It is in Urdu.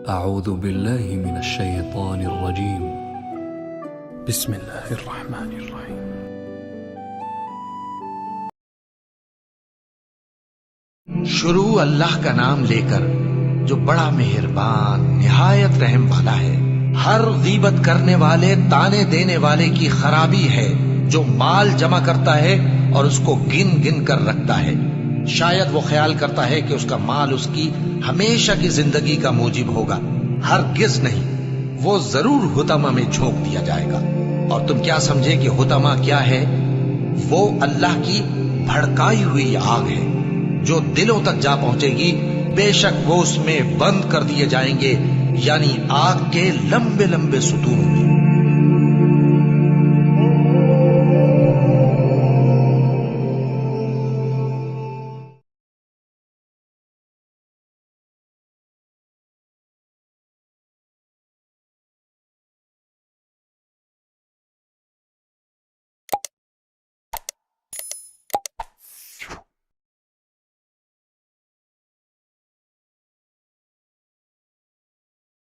اعوذ باللہ من الشیطان الرجیم بسم اللہ الرحمن الرحیم شروع اللہ کا نام لے کر جو بڑا مہربان نہایت رحم والا ہے۔ ہر غیبت کرنے والے تانے دینے والے کی خرابی ہے جو مال جمع کرتا ہے اور اس کو گن گن کر رکھتا ہے، شاید وہ خیال کرتا ہے کہ اس کا مال اس کی ہمیشہ کی زندگی کا موجب ہوگا۔ ہرگز نہیں، وہ ضرور حطمہ میں جھونک دیا جائے گا۔ اور تم کیا سمجھے کہ حطمہ کیا ہے؟ وہ اللہ کی بھڑکائی ہوئی آگ ہے جو دلوں تک جا پہنچے گی، بے شک وہ اس میں بند کر دیے جائیں گے، یعنی آگ کے لمبے لمبے ستونوں میں۔